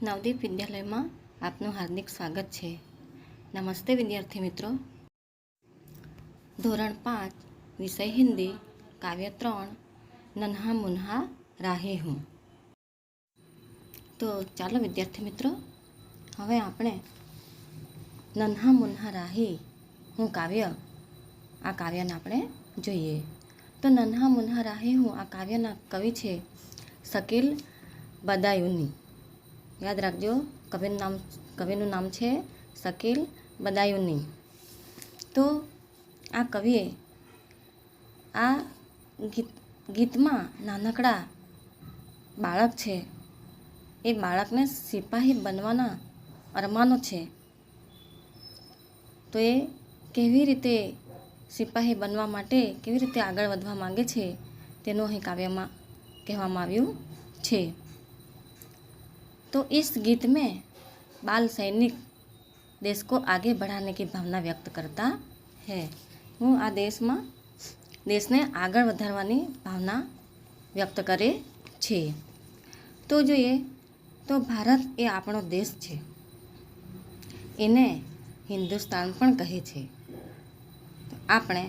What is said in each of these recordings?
નવદીપ વિદ્યાલયમાં આપનું હાર્દિક સ્વાગત છે. નમસ્તે વિદ્યાર્થી મિત્રો. ધોરણ 5 વિષય હિન્દી, કાવ્ય 3 નન્હા મુન્હા રાહે હું. તો ચાલો વિદ્યાર્થી મિત્રો, હવે આપણે નન્હા મુન્હા રાહે હું આ કાવ્યને આપણે જોઈએ. તો નન્હા મુન્હા રાહે હું આ કાવ્યના કવિ છે શકીલ બદાયુની. યાદ રાખજો, કવિનું નામ છે શકીલ બદાયુની. તો આ કવિએ આ ગીતમાં નાનકડા બાળક છે, એ બાળકને સિપાહી બનવાના અરમાનો છે. તો એ કેવી રીતે સિપાહી બનવા માટે કેવી રીતે આગળ વધવા માંગે છે તેનું અહીં કાવ્યમાં કહેવામાં આવ્યું છે. तो इस गीत में बाल सैनिक देश को आगे बढ़ाने की भावना व्यक्त करता है. હું આ દેશને આગળ વધારવાની ભાવના વ્યક્ત કરે છે. તો જોઈએ તો ભારત એ આપણો દેશ છે, એને હિન્દુસ્તાન પણ કહે છે. આપણે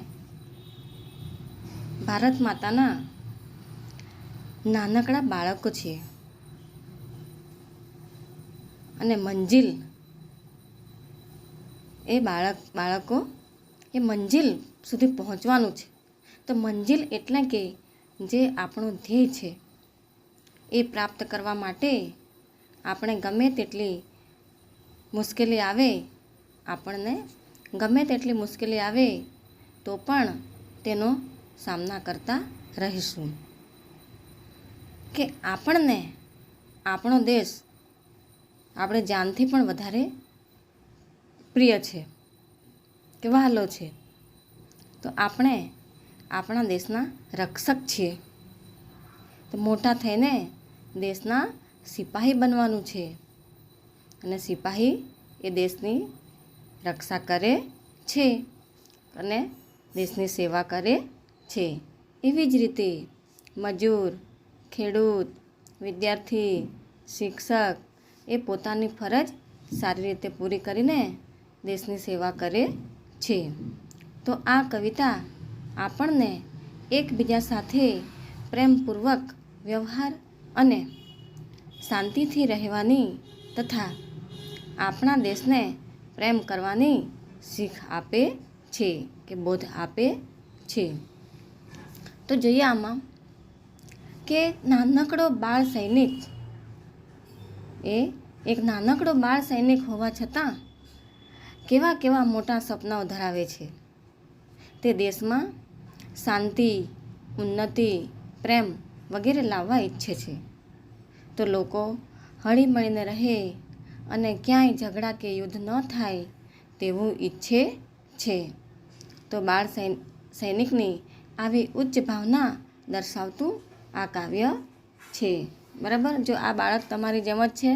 ભારત માતાના નાનકડા બાળકો છીએ અને મંજિલ એ બાળકો એ મંજિલ સુધી પહોંચવાનું છે. તો મંજિલ એટલે કે જે આપણું ધ્યેય છે એ પ્રાપ્ત કરવા માટે આપણે ગમે તેટલી મુશ્કેલી આવે તો પણ તેનો સામના કરતા રહીશું. કે આપણને આપણો દેશ આપણે જાનથી પણ વધારે પ્રિય છે કે વહાલો છે. તો આપણે આપણા દેશના રક્ષક છીએ. તો મોટા થઈને દેશના સિપાહી બનવાનું છે, અને સિપાહી એ દેશની રક્ષા કરે છે અને દેશની સેવા કરે છે. એવી જ રીતે મજૂર, ખેડૂત, વિદ્યાર્થી, શિક્ષક એ પોતાની ફરજ સારી રીતે પૂરી કરીને દેશની સેવા કરે છે. તો આ કવિતા આપણને એકબીજા સાથે પ્રેમપૂર્વક વ્યવહાર અને શાંતિથી રહેવાની તથા આપણા દેશને પ્રેમ કરવાની શીખ આપે છે કે બોધ આપે છે. તો જોઈએ આમાં કે નાનકડો બાળ સૈનિક એ એક નાનકડો બાળ સૈનિક હોવા છતાં કેવા મોટા સપનાઓ ધરાવે છે. તે દેશમાં શાંતિ, ઉન્નતિ, પ્રેમ વગેરે લાવવા ઈચ્છે છે. તો લોકો હળીમળીને રહે અને ક્યાંય ઝઘડા કે યુદ્ધ ન થાય તેવું ઈચ્છે છે. તો બાળ સૈનિકની આવી ઉચ્ચ ભાવના દર્શાવતું આ કાવ્ય છે. બરાબર. જો આ બાળક તમારી જેમ જ છે,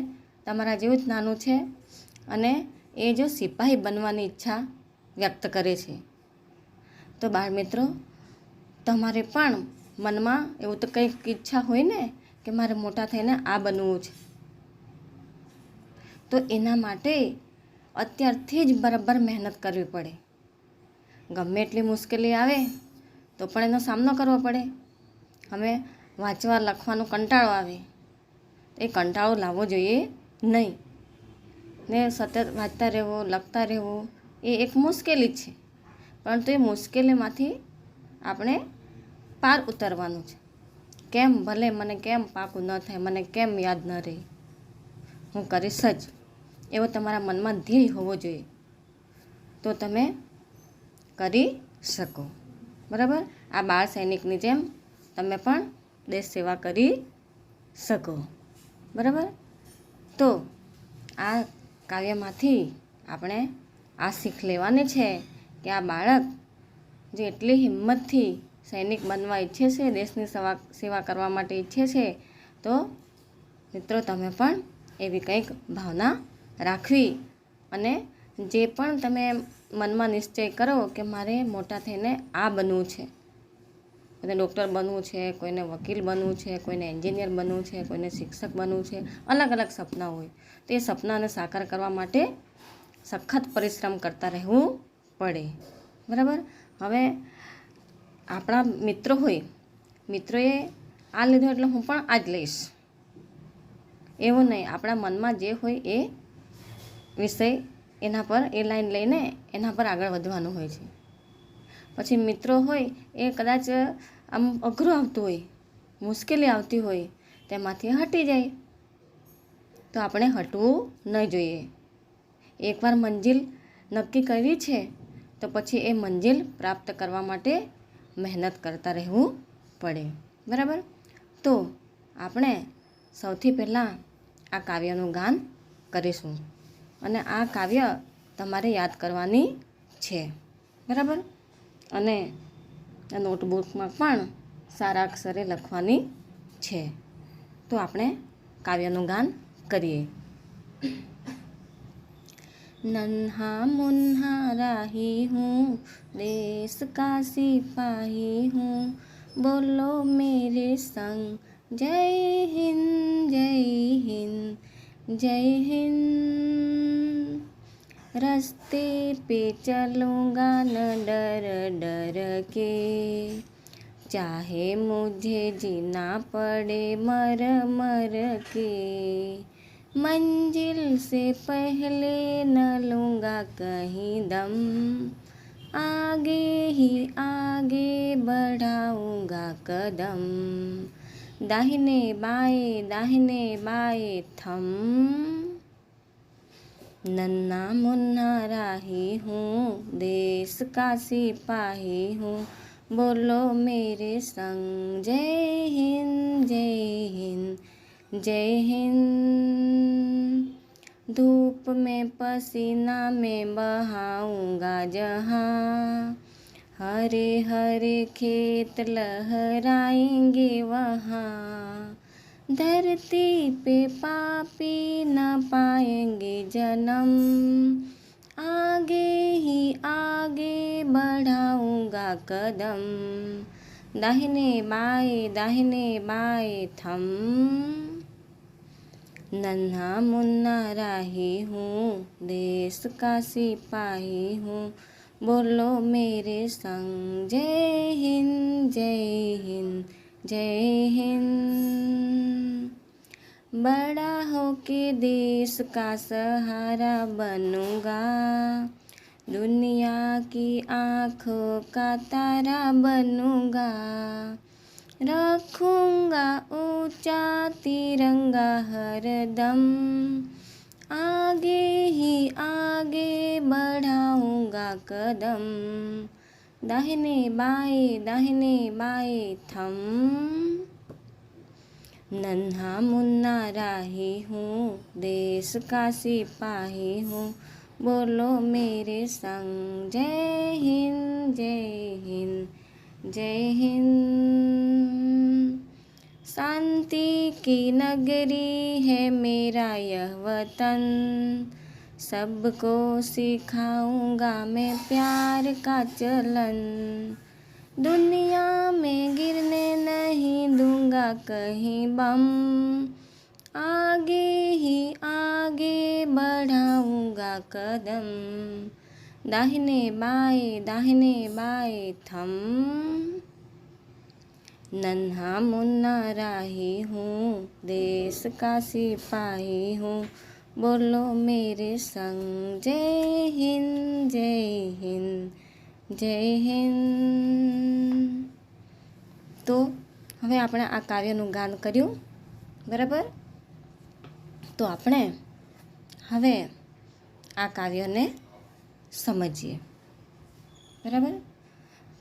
તમારા જેવું જ નાનું છે, અને એ જો સિપાહી બનવાની ઈચ્છા વ્યક્ત કરે છે. તો બાળ મિત્રો, તમારે પણ મનમાં એવું તો કંઈક ઈચ્છા હોય ને કે મારે મોટા થઈને આ બનવું છે. તો એના માટે અત્યારથી જ બરાબર મહેનત કરવી પડે. ગમે એટલી મુશ્કેલી આવે તો પણ એનો સામનો કરવો પડે. હવે વાંચવા લખવાનો કંટાળો આવે તો એ કંટાળો લાવવો જોઈએ નહીં. ને સતત વાંચતા રહેવું, લખતા રહેવું એ એક મુશ્કેલી છે, પરંતુ એ મુશ્કેલીમાંથી આપણે પાર ઉતરવાનું છે. કેમ ભલે મને કેમ પાકું ન થાય, મને કેમ યાદ ન રહે, હું કરીશ જ, એવો તમારા મનમાં ધ્યેય હોવો જોઈએ. તો તમે કરી શકો. બરાબર. આ બાળ સૈનિકની જેમ તમે પણ દેશ સેવા કરી શકો. બરાબર. તો આ કાવ્યમાંથી આપણે આ શીખ લેવાની છે કે આ બાળક જે એટલી હિંમતથી સૈનિક બનવા ઈચ્છે છે, દેશની સેવા કરવા માટે ઈચ્છે છે, તો મિત્રો તમે પણ એવી કંઈક ભાવના રાખવી અને જે પણ તમે મનમાં નિશ્ચય કરો કે મારે મોટા થઈને આ બનવું છે, કોઈને ડૉક્ટર બનવું છે, કોઈને વકીલ બનવું છે, કોઈને એન્જિનિયર બનવું છે, કોઈને શિક્ષક બનવું છે, અલગ અલગ સપના હોય. તો એ સપનાને સાકાર કરવા માટે સખત પરિશ્રમ કરતા રહેવું પડે. બરાબર. હવે આપણા મિત્રો હોય, મિત્રોએ આ લીધું એટલે હું પણ આ જ લઈશ એવું નહીં. આપણા મનમાં જે હોય એ વિષય એના પર એ લાઈન લઈને એના પર આગળ વધવાનું હોય છે. પછી મિત્રો હોય એ કદાચ આમ અઘરું આવતું હોય, મુશ્કેલી આવતી હોય, તેમાંથી હટી જાય. તો આપણે હટવું ન જોઈએ. એકવાર મંજિલ નક્કી કરવી છે તો પછી એ મંજિલ પ્રાપ્ત કરવા માટે મહેનત કરતા રહેવું પડે. બરાબર. તો આપણે સૌથી પહેલાં આ કાવ્યનું ગાન કરીશું અને આ કાવ્ય તમારે યાદ કરવાની છે. બરાબર. અને નોટબુકમાં પણ સારા અક્ષરે લખવાની છે. તો આપણે કાવ્યનું ગાન કરીએ. नन्हा मुन्हा राही हूँ, देश का सिपाही हूँ, बोलो मेरे संग जय हिंद जय हिंद जय हिंद. रास्ते पे चलूँगा न डर डर के, चाहे मुझे जीना पड़े मर मर के. मंजिल से पहले न लूँगा कहीं दम, आगे ही आगे बढ़ाऊँगा कदम. दाहिने बाएं थम, नन्हा मुन्ना राही हूँ, देश का सिपाही हूँ, बोलो मेरे संग जय हिंद जय हिंद जय हिंद. धूप में पसीना में बहाऊंगा जहाँ, हरे हरे खेत लहराएंगे वहाँ. धरती पे पापी न पाएंगे जन्म, आगे ही आगे बढ़ाऊंगा कदम. दाहिने बाएं थम, नन्हा मुन्ना राही हूँ, देश का सिपाही हूँ, बोलो मेरे संग जय हिंद जय हिंद जय हिंद. बड़ा होके देश का सहारा बनूंगा, दुनिया की आँखों का तारा बनूंगा. रखूंगा ऊंचा तिरंगा हरदम, आगे ही आगे बढ़ाऊंगा कदम. दाहिने बाएं थम, नन्हा मुन्ना राही हूँ, देश का सिपाही हूँ, बोलो मेरे संग जय हिंद जय हिंद जय हिंद. शांति की नगरी है मेरा यह वतन, सबको सिखाऊंगा मैं प्यार का चलन. दुनिया में गिरने नहीं दूंगा कहीं बम, आगे ही आगे बढ़ाऊंगा कदम. दाहिने बाएं थम, नन्हा मुन्ना राही हूँ, देश का सिपाही हूँ, बोलो मेरे संग जय हिंद जय हिंद जय हिंद. તો હવે આપણે આ કાવ્યનું ગાન કર્યું. બરાબર. તો આપણે હવે આ કાવ્યને સમજીએ. બરાબર.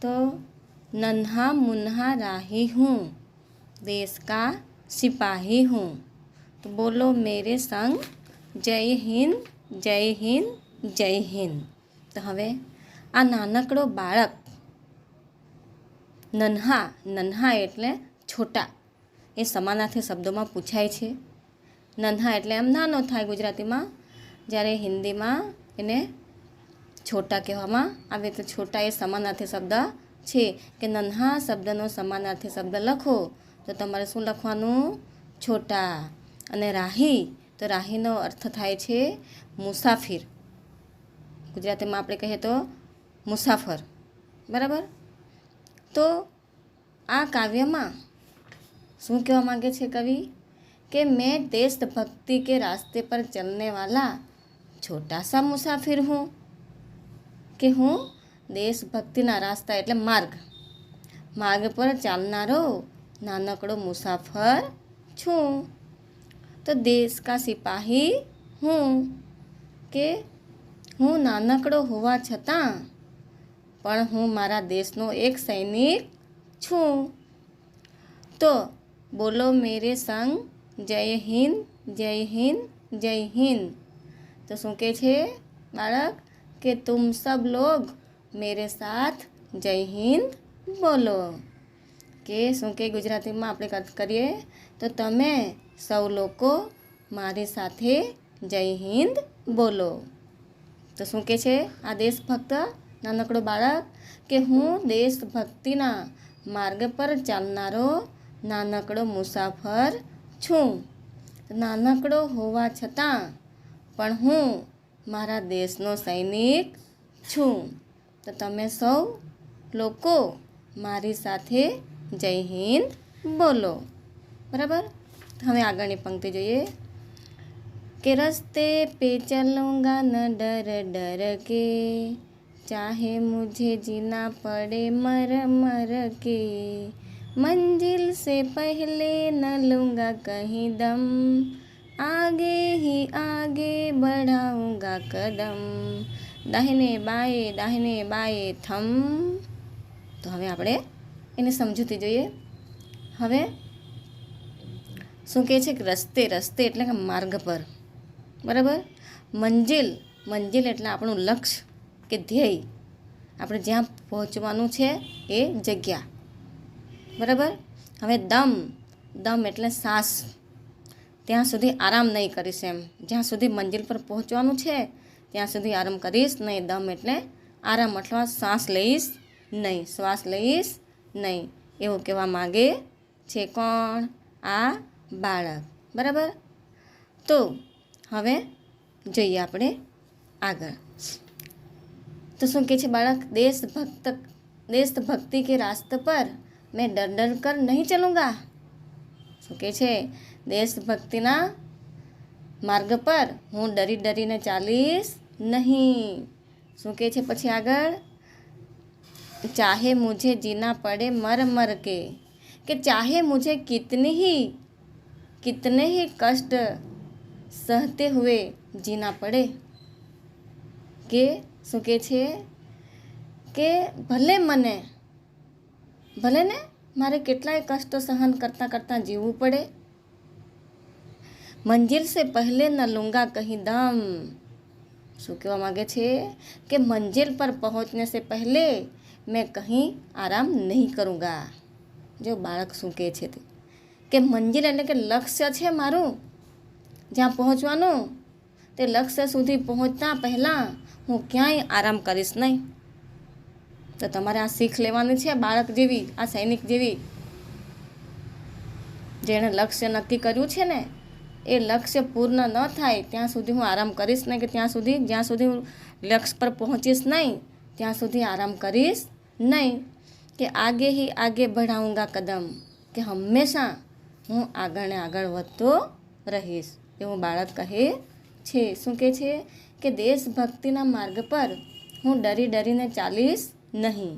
તો नन्हा मुन्हा राही हूँ, देश का सिपाही हूँ, तो बोलो मेरे संग जय हिंद जय हिंद जय हिंद. તો હવે આ નાનકડો બાળક, નન્હા એટલે છોટા, એ સમાનાર્થી શબ્દોમાં પૂછાય છે. નન્હા એટલે એમ નાનો થાય ગુજરાતીમાં, જ્યારે હિન્દીમાં એને છોટા કહેવામાં આવે તો છોટા એ સમાનાર્થી શબ્દ છે કે નન્હા શબ્દનો સમાનાર્થી શબ્દ લખો તો તમારે શું લખવાનું? છોટા. અને રાહી, તો રાહીનો અર્થ થાય છે મુસાફિર. ગુજરાતીમાં આપણે કહીએ તો મુસાફર. બરાબર? તો આ કાવ્યમાં શું કહેવા માંગે છે કવિ? कि मैं देशभक्ति के रास्ते पर चलने वाला छोटा सा मुसाफिर हूँ. કે હું દેશભક્તિના રાસ્તા એટલે માર્ગ પર ચાલનારો નાનકડો મુસાફર છું. તો દેશ કા સિપાહી હું, કે હું નાનકડો હોવા છતાં પણ હું મારા દેશનો એક સૈનિક છું. તો બોલો મેરે સંગ જય હિન્દ જય હિન્દ જય હિન્દ. તો શું કહે છે બાળક? કે તુમ સબ લોગ મેરે સાથ જય હિન્દ બોલો. કે શું કે ગુજરાતીમાં આપણે કરીએ તો તમે સૌ લોકો મારી સાથે જય હિન્દ બોલો. તો શું કહે છે આ દેશભક્ત નાનકડો બાળક? કે હું દેશભક્તિના માર્ગ પર ચાલનારો નાનકડો મુસાફર છું. નાનકડો હોવા છતાં પણ હું મારા દેશનો સૈનિક છું. તો તમે સૌ લોકો મારી સાથે જય હિન્દ બોલો. બરાબર? હવે આગળની પંક્તિ જોઈએ કે રસ્તે पे चलूँगा न डर डर के चाहे मुझे जीना पड़े मर मर के मंजिल से पहले न लूँगा कहीं दम आगे ही आगे बढ़ाऊँगा कदम दाहिने बाएं थम. તો હવે આપણે એને સમજૂતી જોઈએ. હવે શું કહે છે કે રસ્તે એટલે કે માર્ગ પર. બરાબર? મંજિલ એટલે આપણું લક્ષ્ય કે ધ્યેય, આપણે જ્યાં પહોંચવાનું છે એ જગ્યા. બરાબર? હવે દમ એટલે શ્વાસ, ત્યાં સુધી આરામ નહીં કરીશ એમ. જ્યાં સુધી મંજિલ પર પહોંચવાનું છે ત્યાં સુધી આરામ કરીશ નહીં. દમ એટલે આરામ અથવા શ્વાસ લઈશ નહીં એવું કહેવા માગે છે. કોણ? આ બાળક. બરાબર? તો હવે જોઈએ આપણે આગળ. તો શું કહે છે બાળક? देशभक्ति के रास्ते पर मैं डर डर कर नहीं चलूँगा. શું કહે છે? દેશભક્તિના માર્ગ પર હું ડરીને ચાલીશ નહીં. શું કહે છે પછી આગળ? चाहे मुझे जीना पड़े मर मर के, कि चाहे मुझे कितने ही कष्ट सहते हुए जीना पड़े. કે શું કહે છે કે ભલે ને મારે કેટલાય કષ્ટો સહન કરતાં જીવવું પડે. મંજિલ સે પહેલે ન લૂંગા કહી દમ. શું કહેવા માગે છે કે મંજિલ પર પહોંચને સે પહેલે मैं कहीं आराम नहीं करूँगा. જો બાળક શું કહે છે તે કે મંજિલ એટલે કે લક્ષ્ય છે મારું, જ્યાં પહોંચવાનું, તે લક્ષ્ય સુધી પહોંચતા પહેલાં હું ક્યાંય આરામ કરીશ નહીં. તો તમારે આ શીખ લેવાની છે બાળક જેવી, આ સૈનિક જેવી. જેણે લક્ષ્ય નક્કી કર્યું છે ને એ લક્ષ્ય પૂર્ણ ન થાય ત્યાં સુધી હું આરામ કરીશ નહીં, કે જ્યાં સુધી હું લક્ષ્ય પર પહોંચીશ નહીં ત્યાં સુધી આરામ કરીશ નહીં. કે આગે હી આગે બઢાઉંગા કદમ, કે હંમેશા હું આગળ વધતો રહીશ એવું બાળક કહે છે. શું કહે છે કે દેશભક્તિના માર્ગ પર હું ડરીને ચાલીશ નહીં.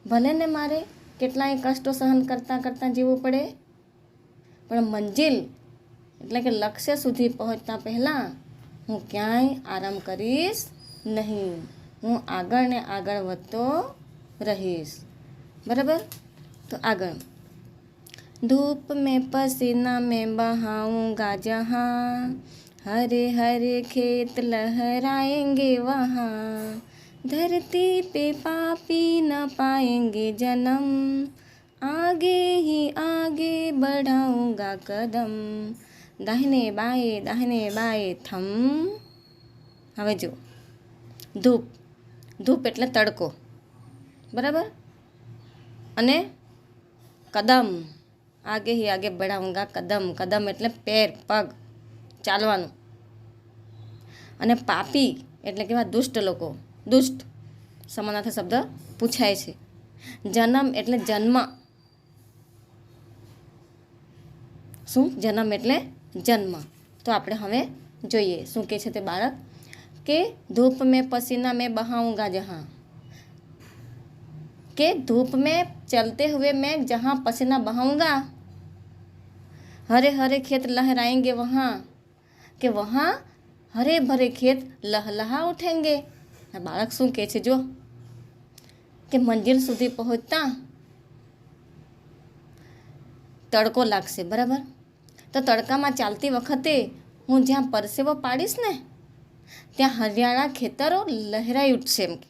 ભલે ને મારે કેટલાય કષ્ટો સહન કરતાં જીવવું પડે, પણ મંજિલ એટલે કે લક્ષ્ય સુધી પહોંચતા પહેલાં હું ક્યાંય આરામ કરીશ નહીં. હું આગળ વધતો રહીશ. બરાબર? તો આગળ. धूप में पसीना में बहाऊंगा जहाँ हरे हरे खेत लहराएंगे वहाँ धरती पे पापी न पाएंगे जन्म आगे ही आगे बढ़ाऊंगा कदम दाहिने बाएं थम. હવે જો ધૂપ એટલે તડકો. બરાબર? અને કદમ, આગે હી આગે બઢાઉંગા કદમ, કદમ એટલે પેર, પગ, ચાલવાનું. અને પાપી એટલે કેવા દુષ્ટ લોકો, દુષ્ટ સમાનાર્થી શબ્દ પૂછાય છે. જન્મ એટલે જન્મ, શું? જન્મ એટલે જન્મ. તો આપણે હવે જોઈએ શું કહે છે તે બાળક, કે ધૂપ મેં પસીના મેં બહાઉંગા જहाँ, કે धूप में चलते हुए मैं जहाँ पसीना बहाऊंगा हरे हरे खेत लहराएंगे वहाँ, કે વहाँ હરે ભરે ખેત લહલહા ઉઠેંગે. બાળક શું કહે છે જો, કે મંજિલ સુધી પહોંચતા તડકો લાગશે, બરાબર? તો તડકામાં ચાલતી વખતે હું જ્યાં પરસેવો પાડીશ ને ત્યાં હરિયાળા ખેતરો લહેરાઈ ઉઠશે. એમ કે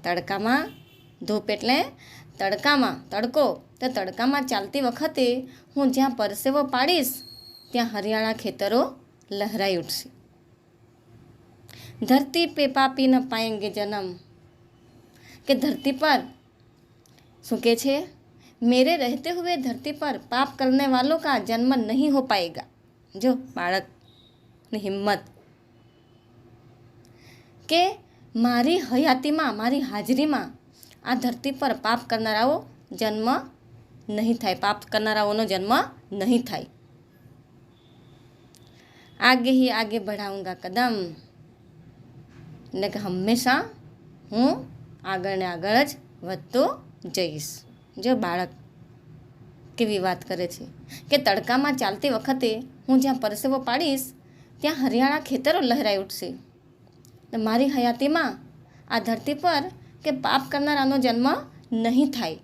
તડકામાં, ધૂપ એટલે તડકામાં, તડકો, તો તડકામાં ચાલતી વખતે હું જ્યાં પરસેવો પાડીશ ત્યાં હરિયાળા ખેતરો લહેરાઈ ઉઠશે. ધરતી પે પાપી ન પાએંગે જન્મ, કે ધરતી પર શું કહે છે, मेरे रहते हुए धरती पर पाप करने वालों का जन्म नहीं हो पाएगा. જો બાળકની હિંમત, કે મારી હયાતીમાં, મારી હાજરીમાં આ ધરતી પર પાપ કરનારાઓ જન્મ નહીં થાય, પાપ કરનારાઓનો જન્મ નહીં થાય. આગે હી આગે બઢાઉંગા કદમ, એટલે કે હંમેશા હું આગળ ને આગળ જ વધતો જઈશ. જો બાળક કેવી વાત કરે છે, કે તડકામાં ચાલતી વખતે હું જ્યાં પરસેવો પાડીશ ત્યાં હરિયાળા ખેતરો લહેરાઈ ઉઠશે. મારી હયાતીમાં આ ધરતી પર કે પાપ કરનારાનો જન્મ નહીં થાય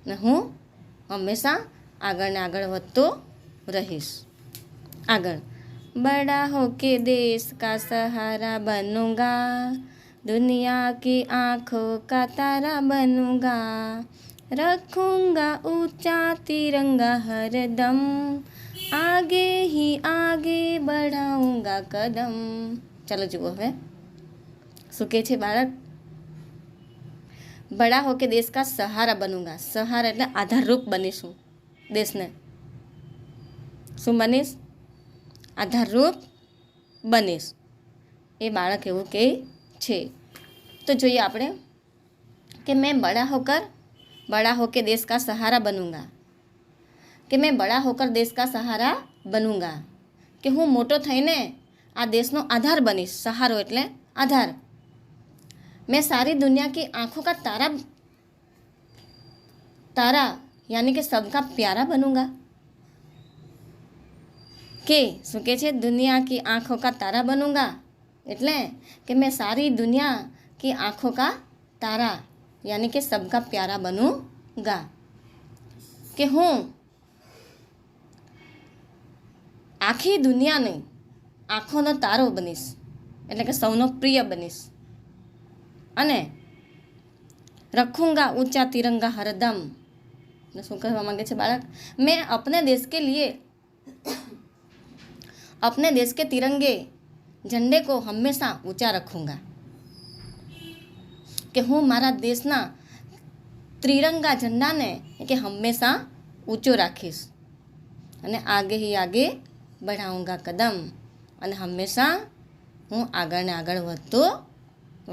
ને હું હંમેશા આગળ ને આગળ વધતો રહીશ. આગળ, बड़ा होके देश का सहारा बनूंगा, दुनिया की आँखों का तारा बनूंगा, रखूंगा ऊंचा तिरंगा हरदम, आगे ही आगे बढ़ाऊंगा कदम. ચાલો જુઓ હવે શું કહે છે બાળક, બડા હો કે દેશ કા સહારા બનૂંગા. સહારા એટલે આધારરૂપ બનીશું દેશને. શું બનીશ? આધારરૂપ બનીશ. એ બાળક એવું કહે છે. તો જોઈએ આપણે કે મેં બડા હોકે દેશ કા સહારા બનૂંગા, કે મેં બડા હોકર દેશ કા સહારા બનૂંગા, કે હું મોટો થઈને આ દેશનો આધાર બનીશ. સહારો એટલે આધાર. मैं सारी दुनिया की आँखों का तारा यानी कि सबका प्यारा बनूंगा. કે શું કહે છે, દુનિયા કી આંખો કા તારા બનૂંગા એટલે કે મેં સારી દુનિયા કી આંખો કા તારા યાની કે સબકા પ્યારા બનૂંગા, કે હું આખી દુનિયાની આંખોનો તારો બનીશ એટલે કે સૌનો પ્રિય બનીશ. અને રખૂંગા ઊંચા તિરંગા હરદમ. શું કહેવા માંગે છે બાળક, મેં अपने देश के तिरंगे झंडे को हमेशा ऊंचा रखूंगा, કે હું મારા દેશના ત્રિરંગા ઝંડાને કે હંમેશા ઊંચો રાખીશ. અને આગે હી આગે બઢાઉંગા કદમ, અને હંમેશા હું આગળ ને આગળ વધતો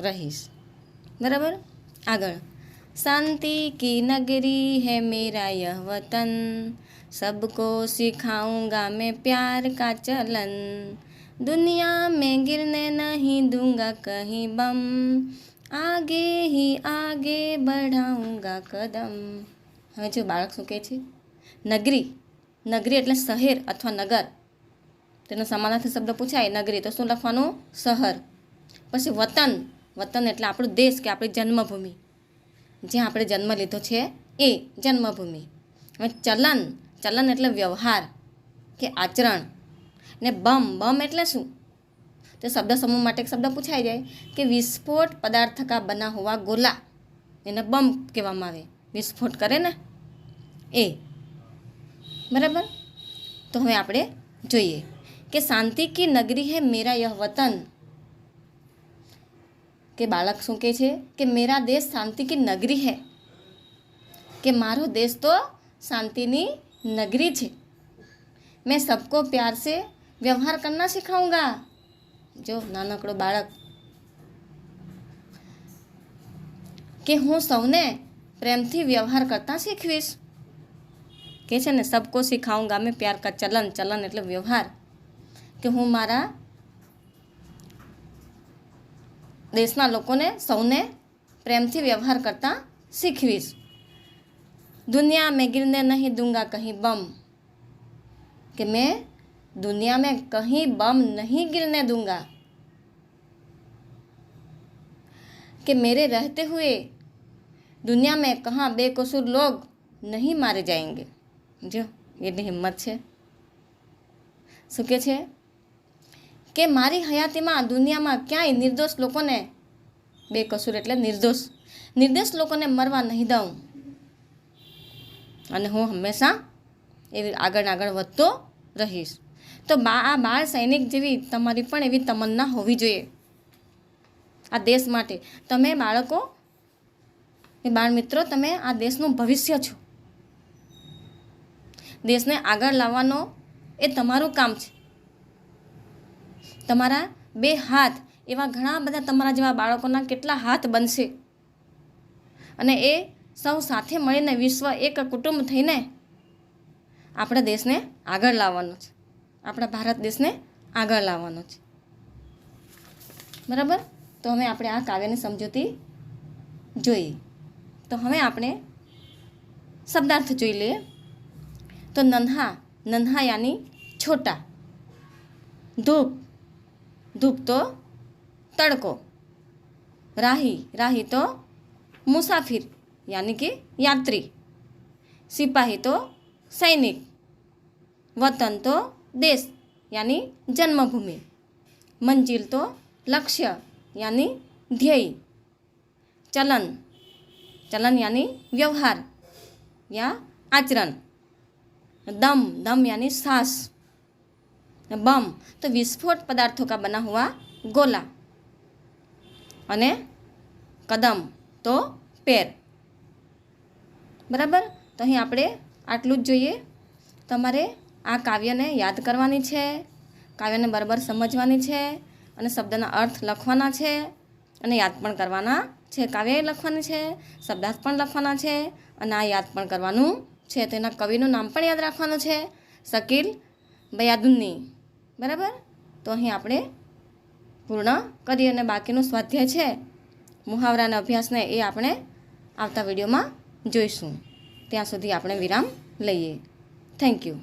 રહીશ. बराबर. આગળ, शांति की नगरी है मेरा यह वतन, सबको सिखाऊंगा मैं प्यार का चलन, दुनिया में गिरने नहीं दूंगा कहीं बम, आगे ही आगे बढ़ाऊंगा कदम. હવે જો બાળક શું કહે છે, નગરી, નગરી એટલે શહેર અથવા નગર, તેનો સમાનાર્થી શબ્દ પૂછાય નગરી તો શું લખવાનું? શહેર. પછી વતન, વતન એટલે આપણું દેશ કે આપણી જન્મભૂમિ, જ્યાં આપણે જન્મ લીધો છે એ જન્મભૂમિ. હવે ચલન, ચલન એટલે વ્યવહાર કે આચરણ. ને બમ, બમ એટલે શું? તો શબ્દ સમૂહ માટે એક શબ્દ પૂછાઈ જાય કે વિસ્ફોટ પદાર્થ કા બના હુઆ ગોલા, એને બમ કહેવામાં આવે. વિસ્ફોટ કરે ને એ. બરાબર. તો હવે આપણે જોઈએ કે શાંતિ કી નગરી હે મેરા યહ વતન, કે બાળક શું કહે છે કે મેરા દેશ શાંતિ કી નગરી હૈ, કે મારો દેશ તો શાંતિની નગરી છે. मैं सबको प्यार से व्यवहार करना सिखाऊंगा. जो नानकड़ो बाळक કે હું સૌને પ્રેમથી વ્યવહાર કરતા શીખવીશ. કે છે ને સબકો સિખાઉંગા મેં પ્યાર કા ચલન, ચલન એટલે વ્યવહાર, કે હું મારા દેશના લોકોને સૌને પ્રેમથી વ્યવહાર કરતા શીખવીશ. दुनिया में गिरने नहीं दूंगा कहीं बम, कि मैं दुनिया में कहीं बम नहीं गिरने दूंगा, कि मेरे रहते हुए दुनिया में कहाँ बेकसूर लोग नहीं मारे जाएंगे. जो એની હિંમત છે. શું કહે છે કે મારી હયાતીમાં દુનિયામાં ક્યાંય નિર્દોષ લોકોને, બેકસૂર એટલે નિર્દોષ લોકોને મરવા નહીં દઉં, અને હું હંમેશા એવી આગળ વધતો રહીશ. તો આ બાળ સૈનિક જેવી તમારી પણ એવી તમન્ના હોવી જોઈએ આ દેશ માટે. તમે બાળકો, એ બાળ મિત્રો, તમે આ દેશનું ભવિષ્ય છો. દેશને આગળ લાવવાનો એ તમારું કામ છે. તમારા બે હાથ, એવા ઘણા બધા તમારા જેવા બાળકોના કેટલા હાથ બનશે, અને એ સૌ સાથે મળીને વિશ્વ એક કુટુંબ થઈને આપણા દેશને આગળ લાવવાનો છે, આપણા ભારત દેશને આગળ લાવવાનો છે. બરાબર. તો હવે આપણે આ કાવ્યની સમજૂતી જોઈએ. તો હવે આપણે શબ્દાર્થ જોઈ લઈએ. તો નન્હા યાની છોટા, ધૂપ તો તડકો, રાહી તો મુસાફિર यानी कि यात्री, सिपाही तो सैनिक, वतन तो देश यानी जन्मभूमि, मंजिल तो लक्ष्य यानी ध्येय, चलन यानी व्यवहार या आचरण, दम यानी सांस, बम तो विस्फोट पदार्थों का बना हुआ गोला, અને કદમ તો પેર. બરાબર. તો અહીં આપણે આટલું જ જોઈએ. તમારે આ કાવ્યને યાદ કરવાની છે, કાવ્યને બરાબર સમજવાની છે, અને શબ્દના અર્થ લખવાના છે, અને યાદ પણ કરવાના છે. કાવ્ય લખવાની છે, શબ્દાર્થ પણ લખવાના છે, અને આ યાદ પણ કરવાનું છે. તો એના કવિનું નામ પણ યાદ રાખવાનું છે, શકીલ બયાદુન્ની. બરાબર. તો અહીં આપણે પૂર્ણ કરીએ, અને બાકીનું સ્વાધ્યાય છે, મુહાવરાના અભ્યાસને, એ આપણે આવતા વિડીયોમાં જોઈશું. ત્યાં સુધી આપણે વિરામ લઈએ. Thank you.